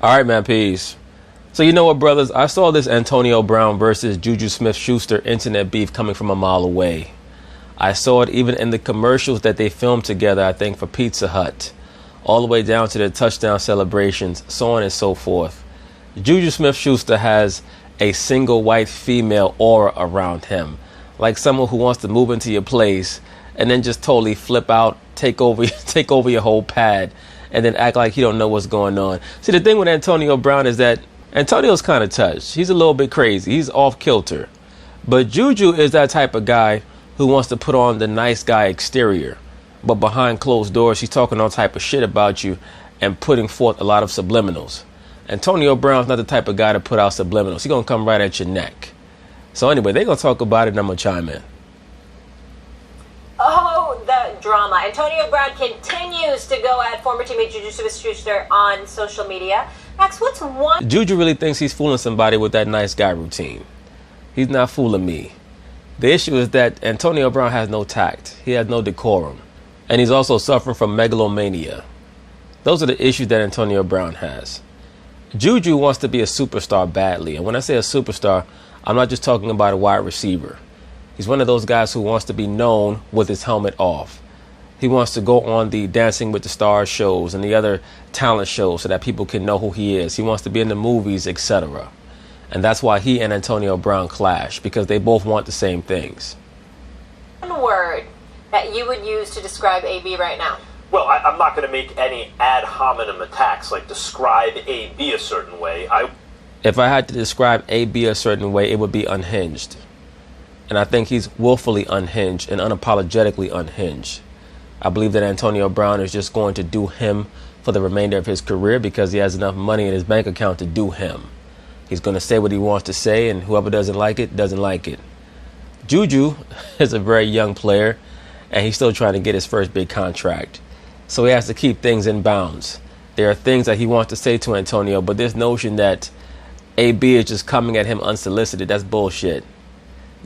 All right, man, peace. So you know what, brothers? I saw this Antonio Brown versus Juju Smith-Schuster internet beef coming from a mile away. I saw it even in the commercials that they filmed together, I think, for Pizza Hut, all the way down to their touchdown celebrations, so on and so forth. Juju Smith-Schuster has a single white female aura around him, like someone who wants to move into your place and then just totally flip out, take over your whole pad, and then act like he don't know what's going on. See, the thing with Antonio Brown is that Antonio's kind of touched. He's a little bit crazy. He's off kilter. But Juju is that type of guy who wants to put on the nice guy exterior. But behind closed doors, he's talking all type of shit about you and putting forth a lot of subliminals. Antonio Brown's not the type of guy to put out subliminals. He's going to come right at your neck. So anyway, they're going to talk about it and I'm going to chime in. Oh, the drama. Antonio Brown continues to go at former teammate Juju Smith-Schuster on social media. Max, what's one... Juju really thinks he's fooling somebody with that nice guy routine. He's not fooling me. The issue is that Antonio Brown has no tact. He has no decorum. And he's also suffering from megalomania. Those are the issues that Antonio Brown has. Juju wants to be a superstar badly. And when I say a superstar, I'm not just talking about a wide receiver. He's one of those guys who wants to be known with his helmet off. He wants to go on the Dancing with the Stars shows and the other talent shows so that people can know who he is. He wants to be in the movies, etc. And that's why he and Antonio Brown clash, because they both want the same things. One word that you would use to describe AB right now? Well, I'm not going to make any ad hominem attacks, like describe AB a certain way. If I had to describe AB a certain way, it would be unhinged. And I think he's willfully unhinged and unapologetically unhinged. I believe that Antonio Brown is just going to do him for the remainder of his career because he has enough money in his bank account to do him. He's going to say what he wants to say, and whoever doesn't like it, doesn't like it. Juju is a very young player, and he's still trying to get his first big contract. So he has to keep things in bounds. There are things that he wants to say to Antonio, but this notion that AB is just coming at him unsolicited, that's bullshit.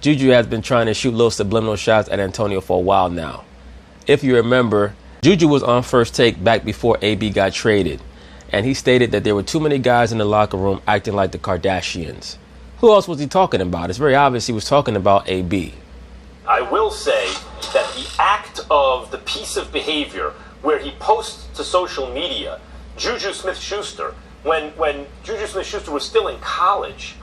Juju has been trying to shoot little subliminal shots at Antonio for a while now. If you remember, Juju was on First Take back before AB got traded, and he stated that there were too many guys in the locker room acting like the Kardashians. Who else was he talking about? It's very obvious he was talking about AB. I will say that the act of the piece of behavior where he posts to social media, Juju Smith-Schuster, when Juju Smith-Schuster was still in college,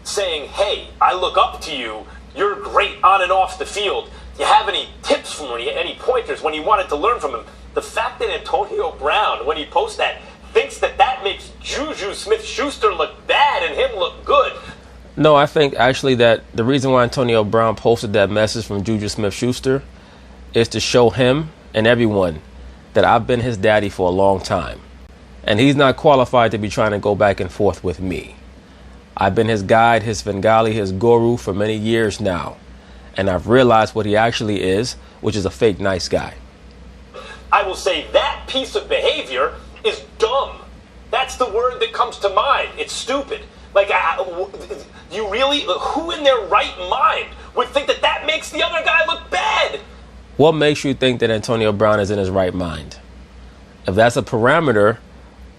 saying, hey, I look up to you, you're great on and off the field. Do you have any tips from him, any pointers when you wanted to learn from him? The fact that Antonio Brown, when he posts that, thinks that that makes Juju Smith-Schuster look bad and him look good. No, I think actually that the reason why Antonio Brown posted that message from Juju Smith-Schuster is to show him and everyone that I've been his daddy for a long time. And he's not qualified to be trying to go back and forth with me. I've been his guide, his Svengali, his guru for many years now. And I've realized what he actually is, which is a fake nice guy. I will say that piece of behavior is dumb. That's the word that comes to mind. It's stupid. Like, you really, who in their right mind would think that that makes the other guy look bad? What makes you think that Antonio Brown is in his right mind? If that's a parameter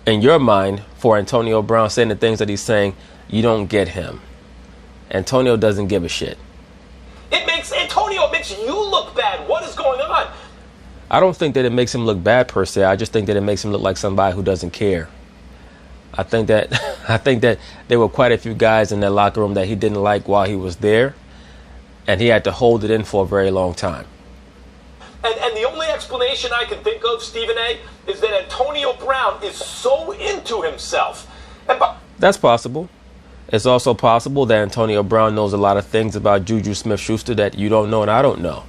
in your mind for Antonio Brown saying the things that he's saying, you don't get him. Antonio doesn't give a shit. It makes you look bad. What is going on? I don't think that it makes him look bad per se. I just think that it makes him look like somebody who doesn't care. I think that there were quite a few guys in that locker room that he didn't like while he was there, and he had to hold it in for a very long time. And the only explanation I can think of, Stephen A., is that Antonio Brown is so into himself. That's possible. It's also possible that Antonio Brown knows a lot of things about Juju Smith-Schuster that you don't know and I don't know.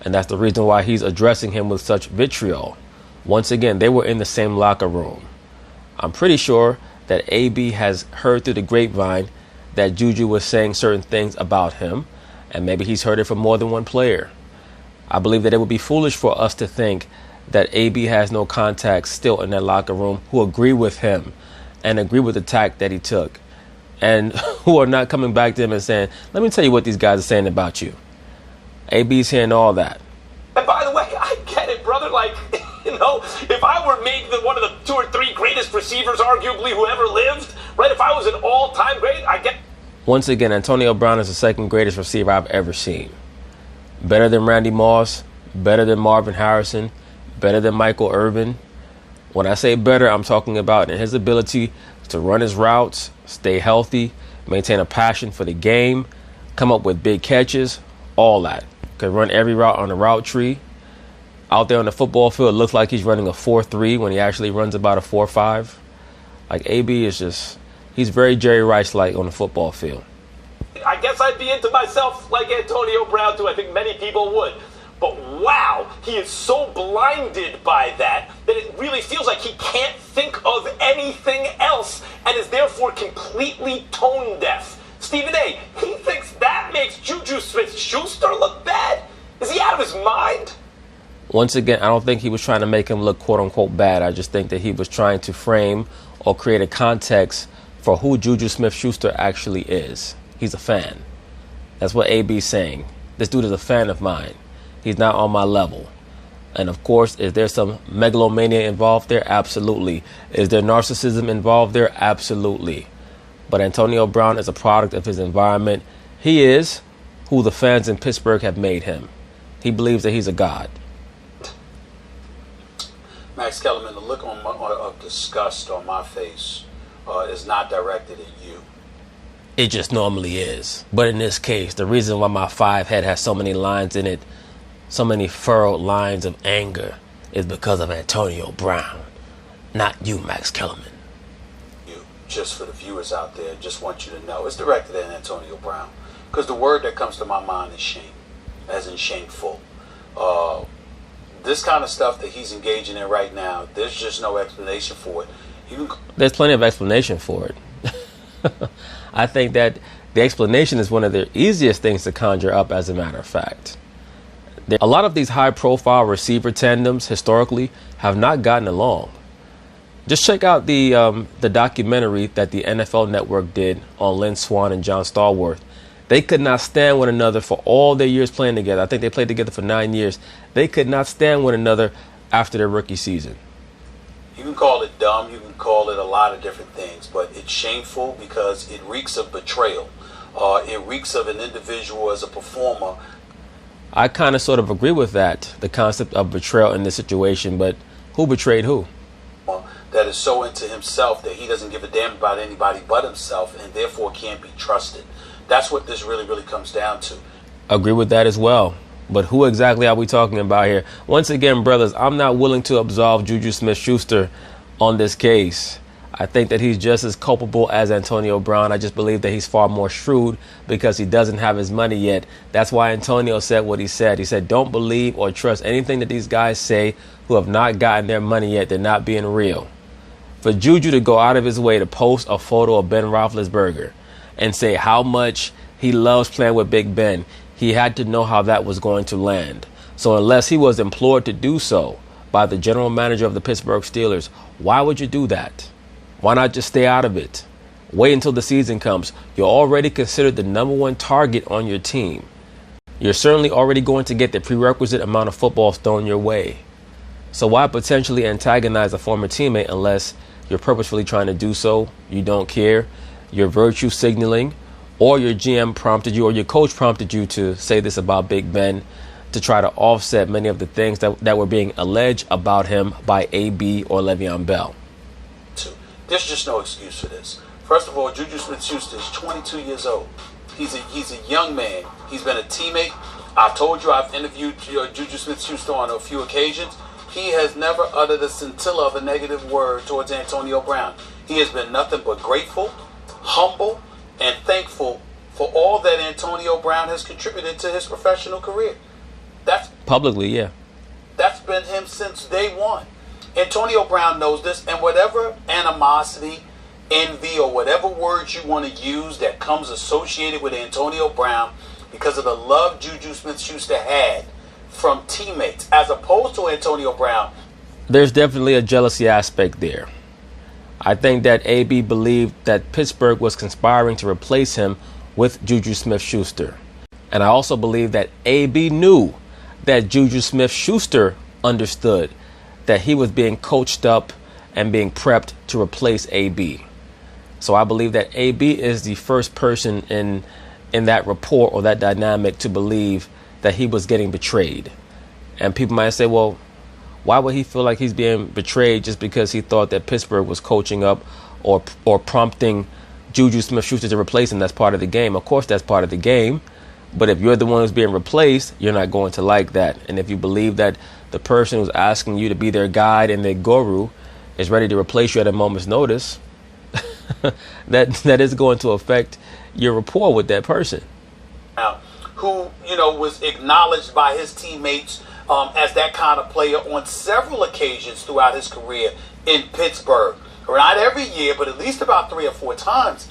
And that's the reason why he's addressing him with such vitriol. Once again, they were in the same locker room. I'm pretty sure that AB has heard through the grapevine that Juju was saying certain things about him, and maybe he's heard it from more than one player. I believe that it would be foolish for us to think that AB has no contacts still in that locker room who agree with him and agree with the tack that he took, and who are not coming back to him and saying, let me tell you what these guys are saying about you. AB's hearing all that. And by the way, I get it, brother. Like, you know, If I were maybe one of the 2 or 3 greatest receivers, arguably, who ever lived, right? If I was an all-time great, I get... Once again, Antonio Brown is the second greatest receiver I've ever seen. Better than Randy Moss, better than Marvin Harrison, better than Michael Irvin. When I say better, I'm talking about in his ability to run his routes, stay healthy, maintain a passion for the game, come up with big catches, all that. Could run every route on the route tree. Out there on the football field, it looks like he's running a 4.3 when he actually runs about a 4.5. Like, AB is just, he's very Jerry Rice-like on the football field. I guess I'd be into myself like Antonio Brown, too. I think many people would. But wow, he is so blinded by that it really feels like he can't think of anything else and is therefore completely tone deaf. Stephen A., he thinks that makes Juju Smith-Schuster look bad? Is he out of his mind? Once again, I don't think he was trying to make him look quote-unquote bad. I just think that he was trying to frame or create a context for who Juju Smith-Schuster actually is. He's a fan. That's what AB's saying. This dude is a fan of mine. He's not on my level. And of course, is there some megalomania involved there? Absolutely. Is there narcissism involved there? Absolutely. But Antonio Brown is a product of his environment. He is who the fans in Pittsburgh have made him. He believes that he's a god. Max Kellerman, the look of disgust on my face is not directed at you. It just normally is. But in this case, the reason why my 5 head has so many lines in it, so many furrowed lines of anger, is because of Antonio Brown, not you, Max Kellerman. You, just for the viewers out there, just want you to know, it's directed at Antonio Brown. Because the word that comes to my mind is shame, as in shameful. This kind of stuff that he's engaging in right now, there's just no explanation for it. There's plenty of explanation for it. I think that the explanation is one of the easiest things to conjure up, as a matter of fact. A lot of these high-profile receiver tandems, historically, have not gotten along. Just check out the documentary that the NFL Network did on Lynn Swann and John Stallworth. They could not stand one another for all their years playing together. I think they played together for 9 years. They could not stand one another after their rookie season. You can call it dumb, you can call it a lot of different things, but it's shameful because it reeks of betrayal. It reeks of an individual as a performer. I kind of sort of agree with that, the concept of betrayal in this situation, but who betrayed who? That is so into himself that he doesn't give a damn about anybody but himself and therefore can't be trusted. That's what this really, really comes down to. Agree with that as well. But who exactly are we talking about here? Once again, brothers, I'm not willing to absolve Juju Smith-Schuster on this case. I think that he's just as culpable as Antonio Brown. I just believe that he's far more shrewd because he doesn't have his money yet. That's why Antonio said what he said. He said, don't believe or trust anything that these guys say who have not gotten their money yet. They're not being real. For Juju to go out of his way to post a photo of Ben Roethlisberger and say how much he loves playing with Big Ben, he had to know how that was going to land. So unless he was implored to do so by the general manager of the Pittsburgh Steelers, why would you do that? Why not just stay out of it? Wait until the season comes. You're already considered the #1 target on your team. You're certainly already going to get the prerequisite amount of footballs thrown your way. So why potentially antagonize a former teammate unless you're purposefully trying to do so? You don't care. You're virtue signaling, or your GM prompted you or your coach prompted you to say this about Big Ben to try to offset many of the things that were being alleged about him by AB or Le'Veon Bell. There's just no excuse for this. First of all, Juju Smith-Schuster is 22 years old. He's a young man. He's been a teammate. I told you I've interviewed Juju Smith-Schuster on a few occasions. He has never uttered a scintilla of a negative word towards Antonio Brown. He has been nothing but grateful, humble, and thankful for all that Antonio Brown has contributed to his professional career. That's publicly, yeah. That's been him since day one. Antonio Brown knows this, and whatever animosity, envy, or whatever words you want to use that comes associated with Antonio Brown because of the love Juju Smith-Schuster had from teammates as opposed to Antonio Brown. There's definitely a jealousy aspect there. I think that AB believed that Pittsburgh was conspiring to replace him with Juju Smith-Schuster. And I also believe that AB knew that Juju Smith-Schuster understood that he was being coached up and being prepped to replace AB. So I believe that AB is the first person in that rapport or that dynamic to believe that he was getting betrayed. And people might say, well, why would he feel like he's being betrayed just because he thought that Pittsburgh was coaching up or prompting Juju Smith-Schuster to replace him? That's part of the game. Of course, that's part of the game. But if you're the one who's being replaced, you're not going to like that. And if you believe that the person who's asking you to be their guide and their guru is ready to replace you at a moment's notice, that is going to affect your rapport with that person. Who, was acknowledged by his teammates as that kind of player on several occasions throughout his career in Pittsburgh. Not every year, but at least about 3 or 4 times.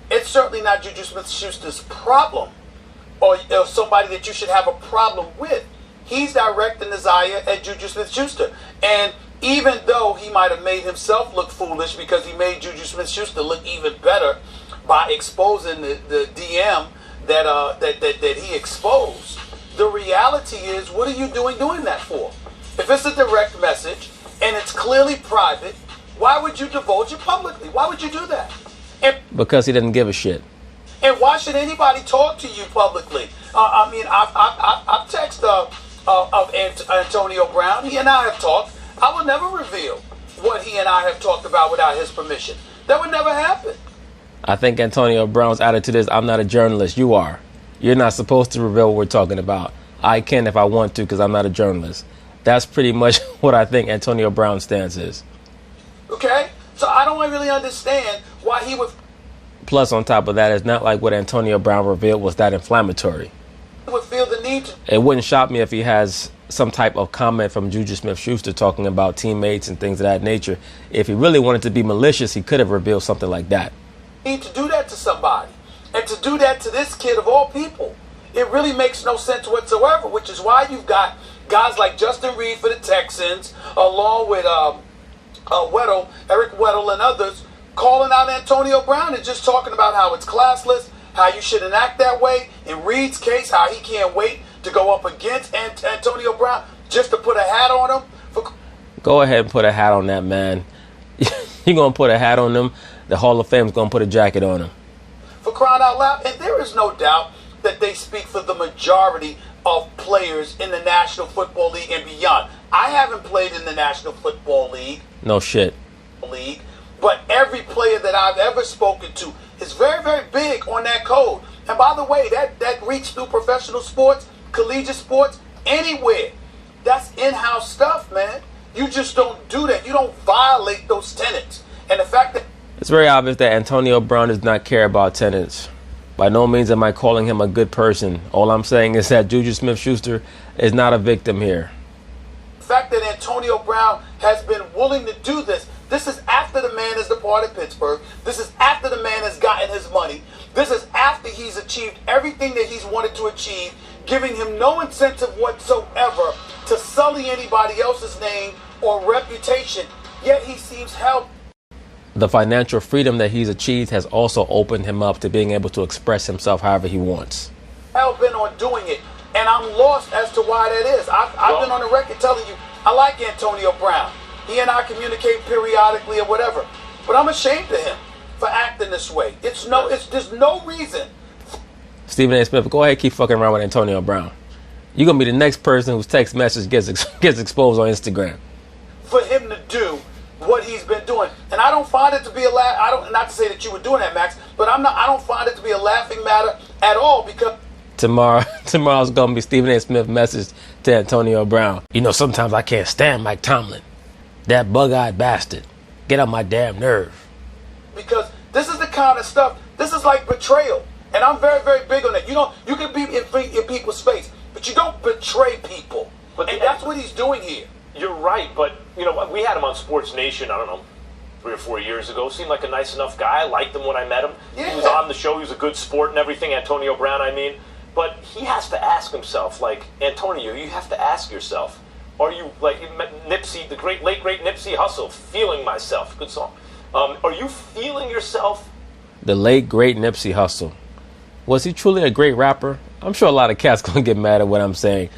It's certainly not Juju Smith-Schuster's problem or somebody that you should have a problem with. He's directing his eye at Juju Smith-Schuster. And even though he might have made himself look foolish because he made Juju Smith-Schuster look even better by exposing the DM that he exposed, the reality is, what are you doing that for? If it's a direct message and it's clearly private, why would you divulge it publicly? Why would you do that? Because he didn't give a shit. And why should anybody talk to you publicly? I've texted of Antonio Brown. He and I have talked. I will never reveal what he and I have talked about without his permission. That would never happen. I think Antonio Brown's attitude is, I'm not a journalist. You are. You're not supposed to reveal what we're talking about. I can if I want to because I'm not a journalist. That's pretty much what I think Antonio Brown's stance is. Okay? So I don't really understand why he would... Plus, on top of that, it's not like what Antonio Brown revealed was that inflammatory. Would feel the need to... It wouldn't shock me if he has some type of comment from Juju Smith-Schuster talking about teammates and things of that nature. If he really wanted to be malicious, he could have revealed something like that. Need to do that to somebody. And to do that to this kid of all people. It really makes no sense whatsoever, which is why you've got guys like Justin Reed for the Texans, along with Eric Weddle and others, calling out Antonio Brown and just talking about how it's classless, how you shouldn't act that way. In Reed's case, how he can't wait to go up against Antonio Brown just to put a hat on him. Go ahead and put a hat on that man. You're going to put a hat on him. The Hall of Fame is going to put a jacket on him. For crying out loud. And there is no doubt that they speak for the majority of players in the National Football League and beyond. I haven't played in the National Football League. No shit. But every player that I've ever spoken to is very, very big on that code. And by the way, that reaches through professional sports, collegiate sports, anywhere. That's in-house stuff, man. You just don't do that. You don't violate those tenets. And the fact that... It's very obvious that Antonio Brown does not care about tenets. By no means am I calling him a good person. All I'm saying is that Juju Smith-Schuster is not a victim here. The fact that Antonio Brown has been willing to do this is after the man has departed Pittsburgh. This is after the man has gotten his money. This is after he's achieved everything that he's wanted to achieve, giving him no incentive whatsoever to sully anybody else's name or reputation. Yet he seems held. The financial freedom that he's achieved has also opened him up to being able to express himself however he wants. Hell bent on doing it, and I'm lost as to why that is. I've been on the record telling you I like Antonio Brown. He and I communicate periodically or whatever, but I'm ashamed of him for acting this way. There's no reason. Stephen A. Smith, go ahead, keep fucking around with Antonio Brown. You're gonna be the next person whose text message gets exposed on Instagram. For him to do what he's been doing, and I don't find it to be a laugh. Not to say that you were doing that, Max, but I don't find it to be a laughing matter at all because tomorrow's gonna be Stephen A. Smith message to Antonio Brown. You know, sometimes I can't stand Mike Tomlin, that bug-eyed bastard. Get on my damn nerve. Because this is the kind of stuff. This is like betrayal, and I'm very, very big on it. You can be in people's face, but you don't betray people. And that's what he's doing here. You're right, but we had him on Sports Nation, I don't know, 3 or 4 years ago. Seemed like a nice enough guy. I liked him when I met him. Yeah. He was on the show. He was a good sport and everything, Antonio Brown, I mean. But he has to ask himself, like, Antonio, you have to ask yourself, are you, like Nipsey, the late great Nipsey Hussle, Feeling Myself, good song. Are you feeling yourself? The late great Nipsey Hussle. Was he truly a great rapper? I'm sure a lot of cats gonna get mad at what I'm saying.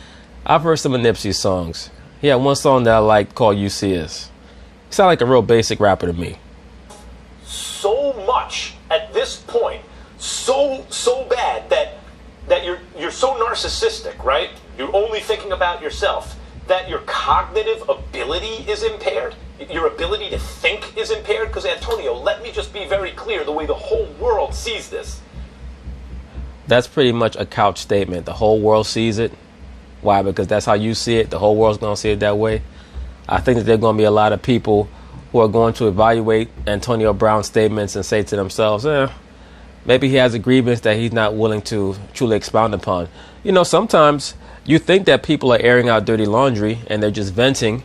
I've heard some of Nipsey's songs. He had one song that I liked called "You See Us." He sounded like a real basic rapper to me. So much at this point, so bad that you're so narcissistic, right? You're only thinking about yourself, that your cognitive ability is impaired. Your ability to think is impaired. Because Antonio, let me just be very clear, the way the whole world sees this. That's pretty much a couch statement. The whole world sees it. Why? Because that's how you see it. The whole world's going to see it that way. I think that there are going to be a lot of people who are going to evaluate Antonio Brown's statements and say to themselves, maybe he has a grievance that he's not willing to truly expound upon. You know, sometimes you think that people are airing out dirty laundry and they're just venting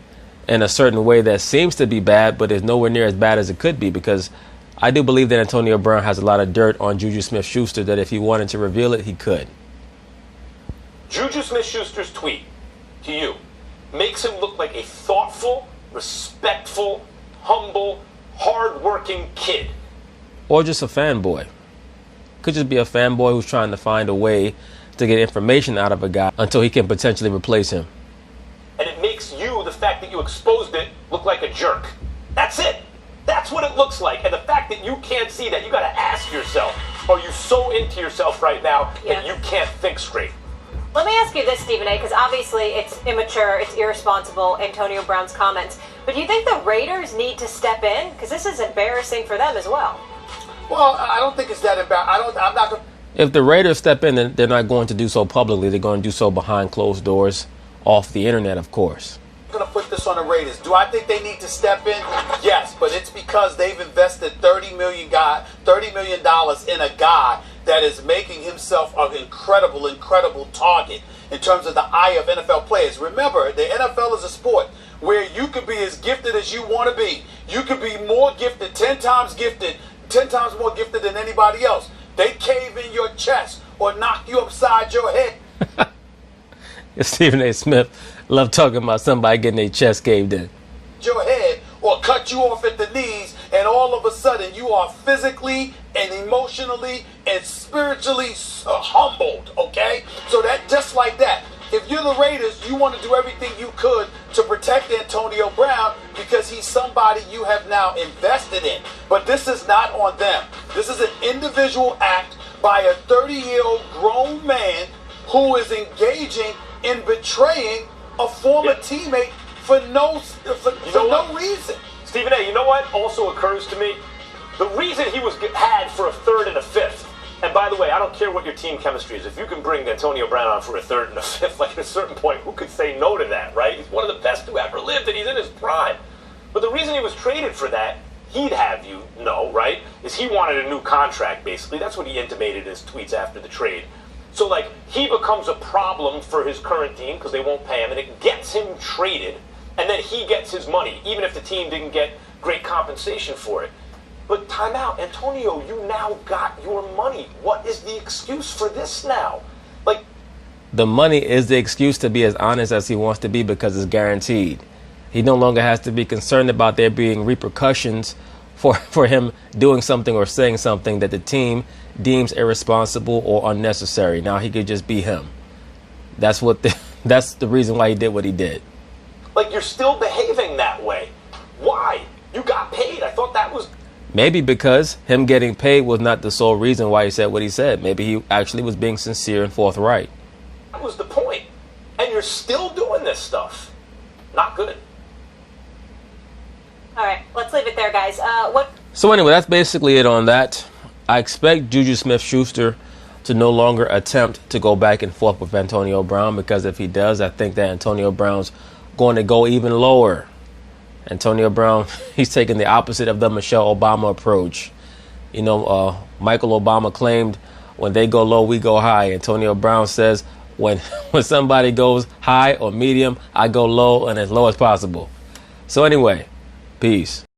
in a certain way that seems to be bad, but is nowhere near as bad as it could be, because I do believe that Antonio Brown has a lot of dirt on Juju Smith-Schuster that if he wanted to reveal it, he could. Juju Smith-Schuster's tweet to you makes him look like a thoughtful, respectful, humble, hard-working kid. Or just a fanboy. Could just be a fanboy who's trying to find a way to get information out of a guy until he can potentially replace him. And it makes you, the fact that you exposed it, look like a jerk. That's it. That's what it looks like. And the fact that you can't see that, you got to ask yourself, are you so into yourself right now that you can't think straight? Let me ask you this, Stephen A., because obviously it's immature, it's irresponsible, Antonio Brown's comments. But do you think the Raiders need to step in? Because this is embarrassing for them as well. Well, I don't think it's that embarrassing. I'm not going to. If the Raiders step in, then they're not going to do so publicly. They're going to do so behind closed doors, off the internet, of course. I'm going to put this on the Raiders. Do I think they need to step in? Yes, but it's because they've invested $30 million in a guy that is making himself an incredible target in terms of the eye of NFL players. Remember, the NFL is a sport where you could be as gifted as you want to be. You could be more gifted, 10 times more gifted than anybody else. They cave in your chest or knock you upside your head. Stephen A. Smith love talking about somebody getting their chest caved in. Your head or cut you off at the knees, and all of a sudden you are physically and emotionally and spiritually humbled, okay? So that, just like that, if you're the Raiders, you want to do everything you could to protect Antonio Brown because he's somebody you have now invested in. But this is not on them. This is an individual act by a 30-year-old grown man who is engaging in betraying a former teammate for no reason. Stephen A., you know what also occurs to me? The reason he was had for a third and a fifth, and by the way, I don't care what your team chemistry is. If you can bring Antonio Brown on for a third and a fifth, like at a certain point, who could say no to that, right? He's one of the best who ever lived, and he's in his prime. But the reason he was traded for that, he'd have you know, right, is he wanted a new contract, basically. That's what he intimated in his tweets after the trade. So, like, he becomes a problem for his current team because they won't pay him, and it gets him traded, and then he gets his money, even if the team didn't get great compensation for it. But time out, Antonio, you now got your money. What is the excuse for this now? Like, the money is the excuse to be as honest as he wants to be because it's guaranteed. He no longer has to be concerned about there being repercussions for him doing something or saying something that the team deems irresponsible or unnecessary. Now he could just be him. That's the reason why he did what he did. Like, you're still behaving that way. Why? You got paid. I thought that was... Maybe because him getting paid was not the sole reason why he said what he said. Maybe he actually was being sincere and forthright. That was the point. And you're still doing this stuff. Not good. All right, let's leave it there, guys. So anyway, that's basically it on that. I expect Juju Smith-Schuster to no longer attempt to go back and forth with Antonio Brown, because if he does, I think that Antonio Brown's going to go even lower. Antonio Brown, he's taking the opposite of the Michelle Obama approach. You know, Michael Obama claimed, when they go low, we go high. Antonio Brown says, when somebody goes high or medium, I go low and as low as possible. So anyway, peace.